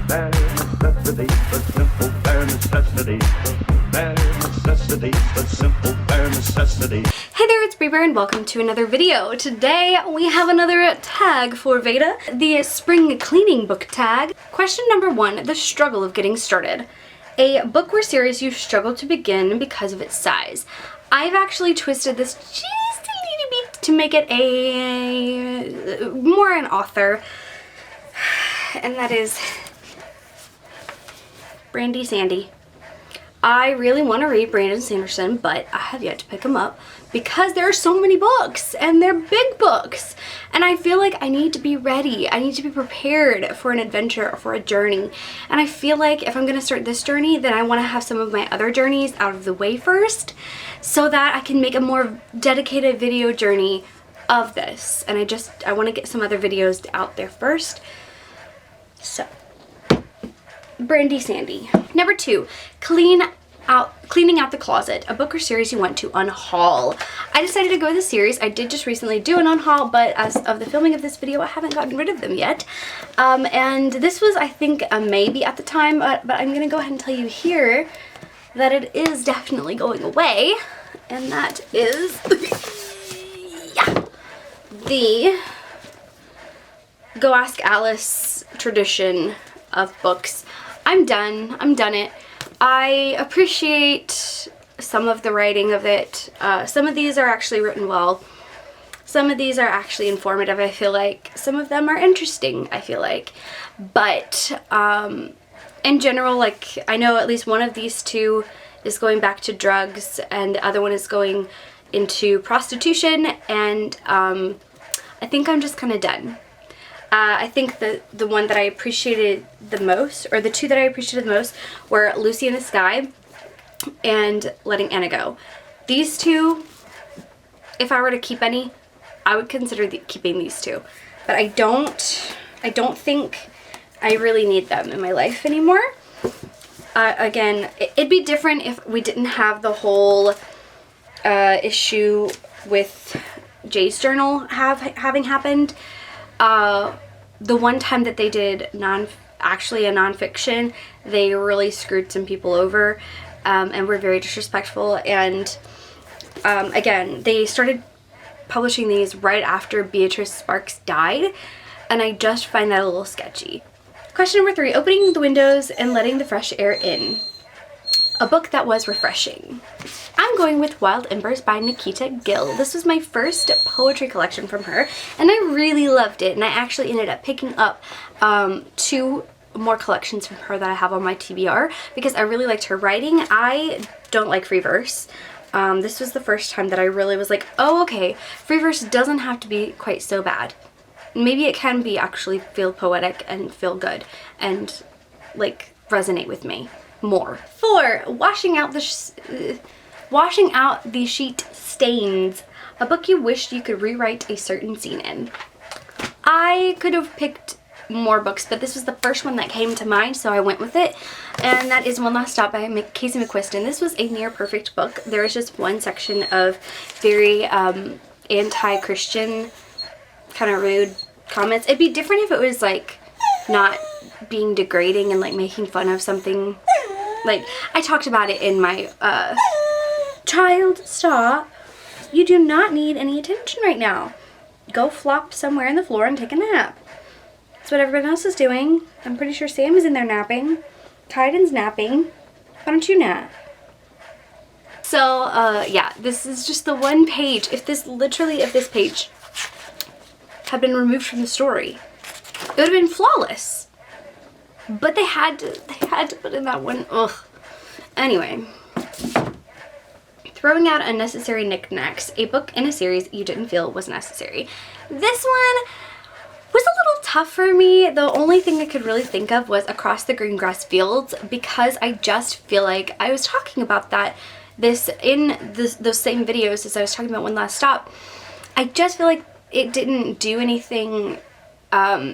Bare necessity, but simple bare necessity. Bare necessity, but simple bare necessity. Hey there, it's Bieber and welcome to another video. Today we have another tag for Veda, the spring cleaning book tag. Question number 1, the struggle of getting started. A book or series you struggle to begin because of its size. I've actually twisted this just a little bit to make it more an author, and that is Brandy Sandy. I really want to read Brandon Sanderson, but I have yet to pick him up because there are so many books and they're big books, and I feel like I need to be ready. I need to be prepared for an adventure or for a journey, and I feel like if I'm going to start this journey, then I want to have some of my other journeys out of the way first so that I can make a more dedicated video journey of this, and I want to get some other videos out there first. So Brandy Sandy. Number 2, cleaning out the closet, a book or series you want to unhaul. I decided to go with a series. I did just recently do an unhaul, but as of the filming of this video, I haven't gotten rid of them yet. And this was, I think, a maybe at the time, but I'm gonna go ahead and tell you here that it is definitely going away, and that is yeah, the Go Ask Alice tradition of books. I'm done it. I appreciate some of the writing of it. Some of these are actually written well. Some of these are actually informative, I feel like. Some of them are interesting, I feel like. But in general, like, I know at least one of these two is going back to drugs and the other one is going into prostitution, and I think I'm just kind of done. I think the one that I appreciated the most, or the two that I appreciated the most, were Lucy in the Sky and Letting Anna Go. These two, if I were to keep any, I would consider keeping these two. But I don't think I really need them in my life anymore. Again, it'd be different if we didn't have the whole issue with Jay's journal having happened. The one time that they did actually a nonfiction, they really screwed some people over, and were very disrespectful. And again, they started publishing these right after Beatrice Sparks died, and I just find that a little sketchy. Question number 3, opening the windows and letting the fresh air in. A book that was refreshing. I'm going with Wild Embers by Nikita Gill. This was my first poetry collection from her, and I really loved it, and I actually ended up picking up 2 more collections from her that I have on my TBR because I really liked her writing. I don't like free verse. This was the first time that I really was like, oh, okay, free verse doesn't have to be quite so bad. Maybe it can be actually feel poetic and feel good and like resonate with me more. 4, washing out the sheet stains. A book you wished you could rewrite a certain scene in. I could have picked more books, but this was the first one that came to mind, so I went with it, and that is One Last Stop by Casey McQuiston. This was a near perfect book. There was just one section of very anti-Christian, kind of rude comments. It'd be different if it was like not being degrading and like making fun of something. Like, I talked about it in my, child, stop. You do not need any attention right now. Go flop somewhere on the floor and take a nap. That's what everyone else is doing. I'm pretty sure Sam is in there napping. Kaiden's napping. Why don't you nap? So, yeah, this is just the one page. If this page had been removed from the story, it would have been flawless. But they had to put in that one. Ugh. Anyway. Throwing out unnecessary knickknacks. A book in a series you didn't feel was necessary. This one was a little tough for me. The only thing I could really think of was Across the Green Grass Fields, because I just feel like I was talking about those same videos as I was talking about One Last Stop. I just feel like it didn't do anything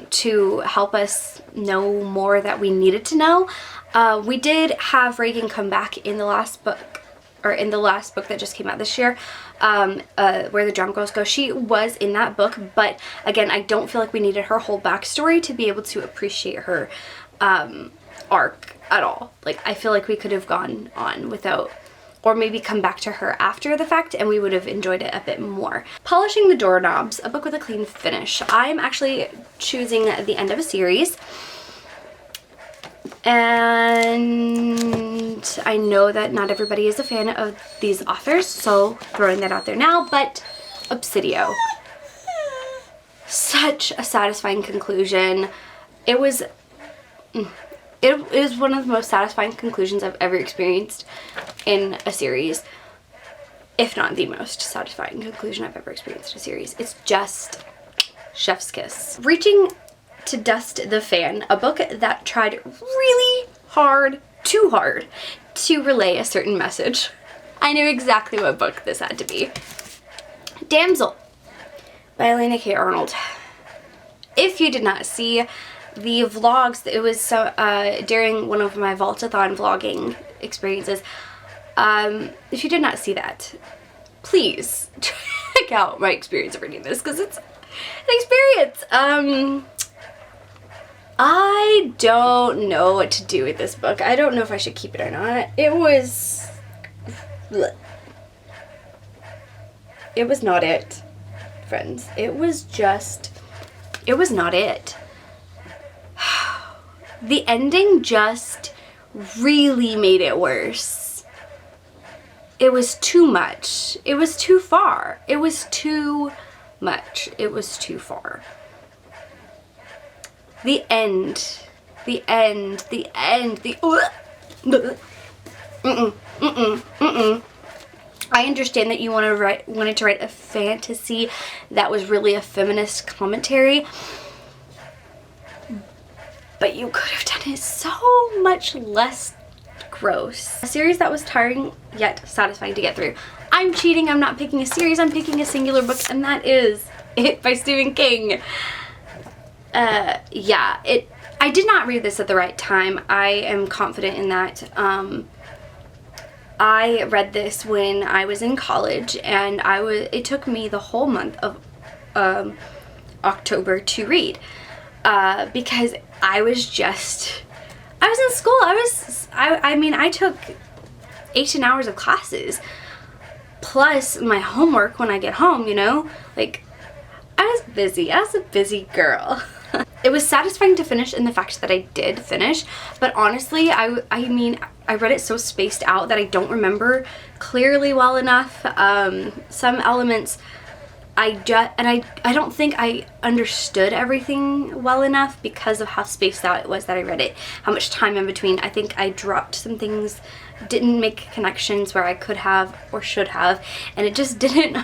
to help us know more that we needed to know. We did have Reagan come back in the last book, or in the last book that just came out this year, Where the Drum Girls Go. She was in that book, but again, I don't feel like we needed her whole backstory to be able to appreciate her. arc at all. Like, I feel like we could have gone on without, or maybe come back to her after the fact and we would have enjoyed it a bit more. Polishing the Doorknobs, a book with a clean finish. I'm actually choosing the end of a series. And I know that not everybody is a fan of these authors, so throwing that out there now, but Obsidio. Such a satisfying conclusion. It was one of the most satisfying conclusions I've ever experienced in a series, if not the most satisfying conclusion I've ever experienced in a series. It's just chef's kiss. Reaching to Dust the Fan, a book that tried really hard, too hard, to relay a certain message. I knew exactly what book this had to be. Damsel by Elena K. Arnold. If you did not see the vlogs, it was during one of my Vaultathon vlogging experiences. If you did not see that, please check out my experience of reading this, because it's an experience. I don't know what to do with this book. I don't know if I should keep it or not. It was not it, friends. It was not it. The ending just really made it worse. It was too much. It was too far. It was too much. It was too far. The end. I understand that you wanted to write a fantasy that was really a feminist commentary, but you could have done it so much less gross. A series that was tiring yet satisfying to get through. I'm cheating. I'm not picking a series. I'm picking a singular book, and that is It by Stephen King. Yeah, I did not read this at the right time. I am confident in that. I read this when I was in college, and it took me the whole month of October to read, because I was in school. I took 18 hours of classes plus my homework when I get home, you know? Like, I was busy. I was a busy girl. It was satisfying to finish in the fact that I did finish, but honestly, I read it so spaced out that I don't remember clearly well enough. Some elements I don't think I understood everything well enough because of how spaced out it was that I read it, how much time in between. I think I dropped some things, didn't make connections where I could have or should have, and it just didn't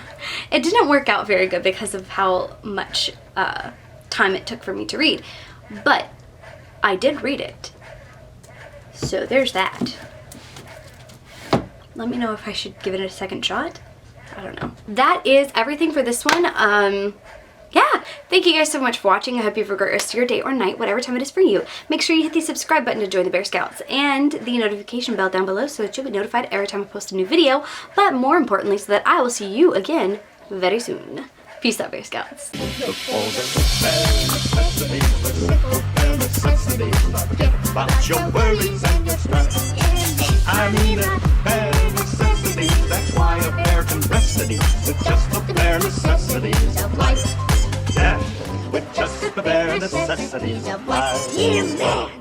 work out very good because of how much time it took for me to read. But I did read it, so there's that. Let me know if I should give it a second shot. I don't know. That is everything for this one. Yeah, thank you guys so much for watching. I hope you have a great rest of your day or night, whatever time it is for you. Make sure you hit the subscribe button to join the Bear Scouts and the notification bell down below so that you'll be notified every time I post a new video, but more importantly, so that I will see you again very soon. Peace out, Bear Scouts. About your worries and your stress. I mean it, bare necessities. That's why a bear can rest at ease with just the bare necessities of life. Yeah, with just the bare necessities of life.